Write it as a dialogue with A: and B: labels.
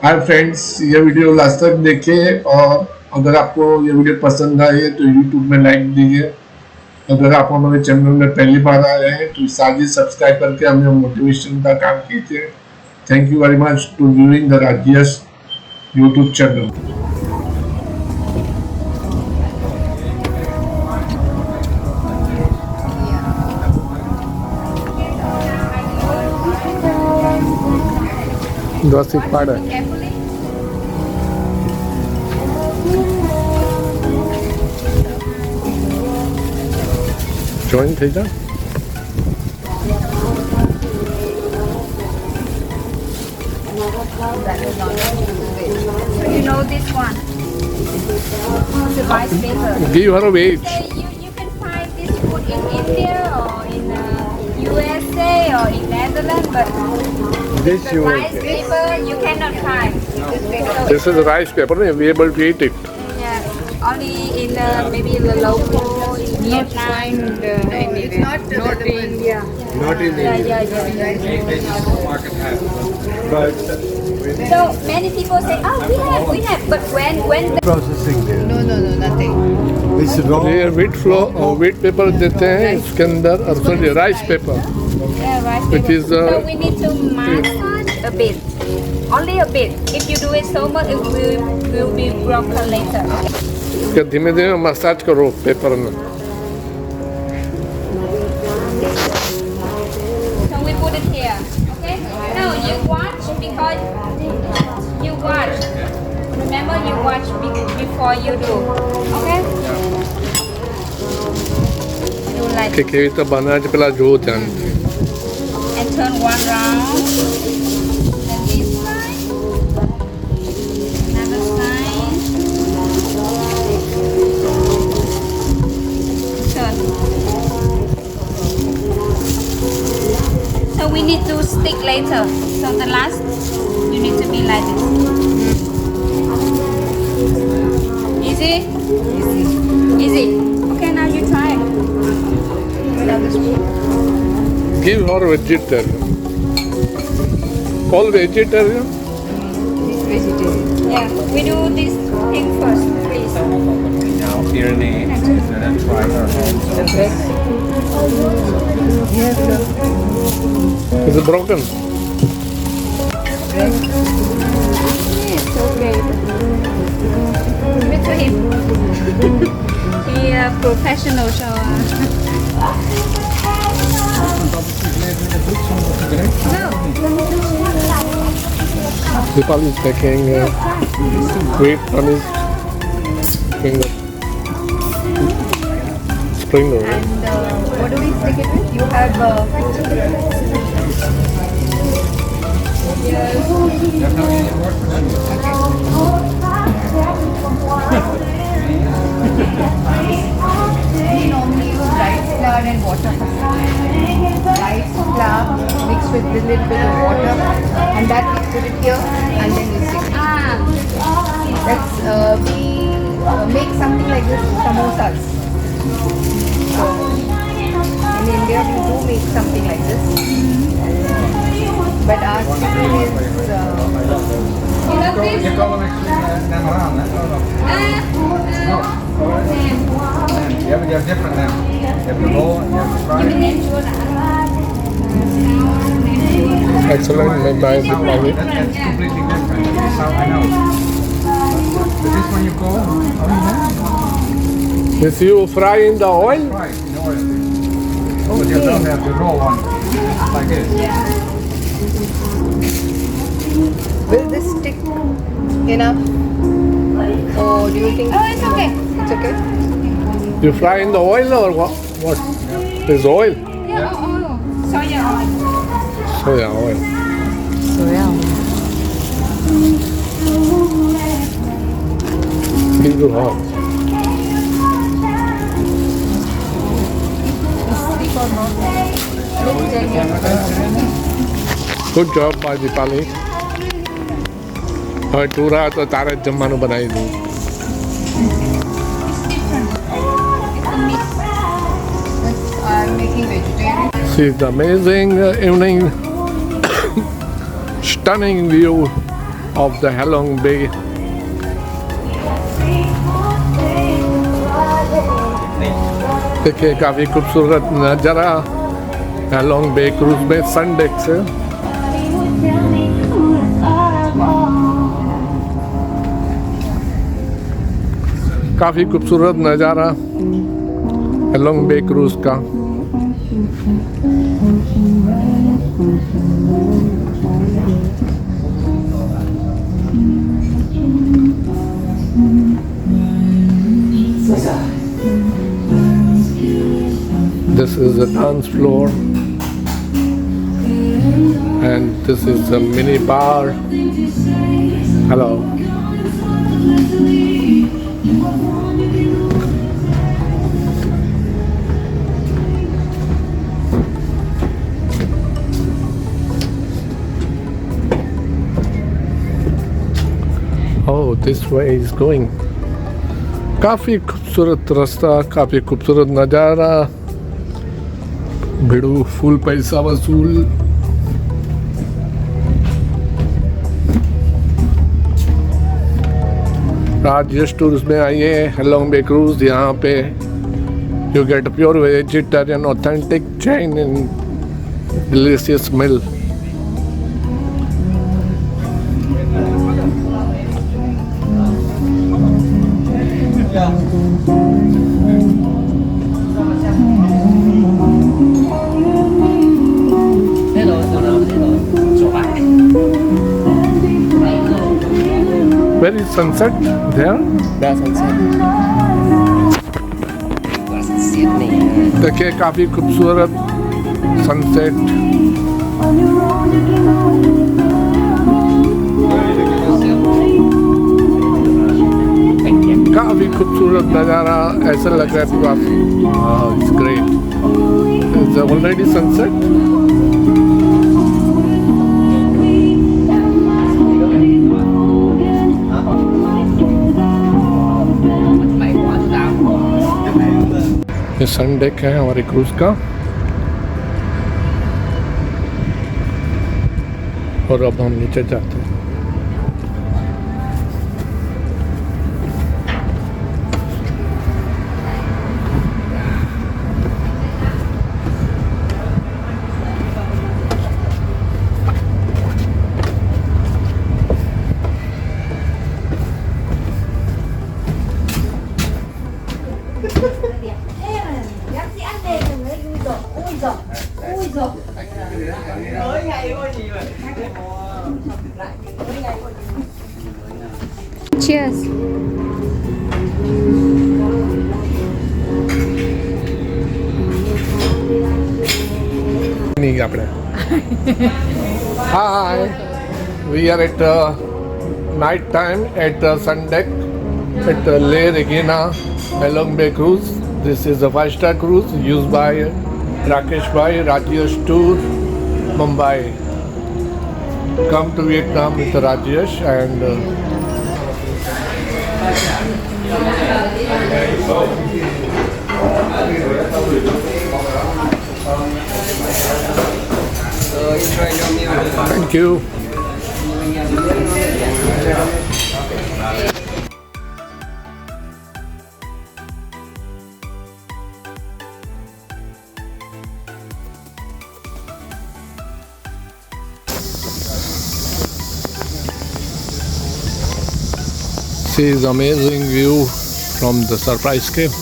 A: Hi friends, ये video last तक देखें और अगर आपको ये वीडियो पसंद आए तो यूट्यूब में लाइक दीजिए। अगर आप हमारे चैनल में पहली बार आए हैं तो साथ सब्सक्राइब करके हमें मोटिवेशन का काम कीजिए। Thank you very much to viewing the Rajesh YouTube channel.
B: Dorsey Pada. Join થઈ જા.
C: So you know this one? It's a rice paper.
B: Give her a wage.
C: You can find this food in India or in USA or in Netherlands, but
B: This
C: the
B: you will
C: rice
B: get.
C: paper you cannot find. This paper.
B: This is rice paper. You'll be able to eat it.
C: Yeah, only in maybe the local in Vietnam.
D: It's not in India.
B: Not in
C: Yeah.
B: But
C: So many people say, oh, we have, but when the
B: processing there.
D: No, nothing.
B: This raw. ये wheat flour और wheat paper देते हैं इसके अंदर और sorry rice paper.
C: rice
B: Which
C: paper.
B: is,
C: So we need to massage a bit, only a bit. If you do it so much, it will be broken later.
B: इसका धीमे धीमे massage करो paper में.
C: So we put it here, okay? No, you watch because you watch. Remember, you watch before you do, okay? Do like
B: કે કેવી રીતે બનાવે છે પેલા જોવો ત્યાં.
C: and turn one round. Then this side, another side. Turn. So we need to stick later. So the last, you need to be like this. Easy? Easy. Okay, now you try. Another spoon.
B: Give her vegetarian. All vegetarian.
D: It's vegetarian.
C: Yeah, we do this thing first, please.
E: Now pyrenees and then try our hands.
D: The bread. Yes,
B: Is it broken?
D: bread.
C: It's okay. Give it to him. He a professional, so no.
B: Dipali is taking wheat on his finger. Spring roll.
D: And what do we stick it with? You have we normally use rice flour and water. Rice flour mixed with a little bit of water, and that we put it here, and then we stick it. That's we make something like this samosas. So in India we do make something like this, but our chicken is
C: You know this?
E: Je kan hem actually name around, No. You have different names. You have the roll and you have the fry.
B: Excellent, made by Dipali.
E: That's completely different. That's how I know. But this one you call,
B: This you fry in the oil?
E: fry in oil. But you don't have the raw one like this.
D: Will this stick enough? Or do you think?
C: Oh, it's okay.
D: It's okay.
B: You fry in the oil or what? What is oil?
C: Yeah, oh. Soya oil.
B: Soya oil. Little hot. Good job by Dipali. હવે ટુરા તો તારે જ જમવાનું બનાવી દઉં.
D: I'm making vegetarian.
B: See the amazing evening, stunning view of the Halong Bay. देखिए काफ़ी खूबसूरत नज़ारा हैलोंग बे क्रूज में सन डेक से। काफ़ी खूबसूरत नज़ारा हैलोंग बे क्रूज का। This is a dance floor and this is a mini bar. Hello. Oh, this way is going. काफ़ी खूबसूरत रास्ता, काफ़ी खूबसूरत नज़ारा। भिड़ू फुल पैसा वसूल। राजयश टूर्स में आइए हैलोंग बे क्रूज। यहाँ पे you get pure vegetarian authentic Chinese and delicious meal. Where is sunset? There?
F: That's sunset. Sydney.
B: देखिए काफ़ी खूबसूरत सनसेट। काफ़ी खूबसूरत नज़ारा, ऐसा लग रहा है पूरा। It's great. It's already sunset. ये सन डेक है हमारे क्रूज का। और अब हम नीचे जाते हैं।
C: Cheers.
B: नहीं आपने। Hi, we are at night time at sun deck at Le Regina Halong Bay Cruise. This is a 5-star cruise used by Rakesh Bhai, Rajyash Tour, Mumbai. Come to Vietnam with Rajyash and thank you. See this amazing view from the Surprise Cave.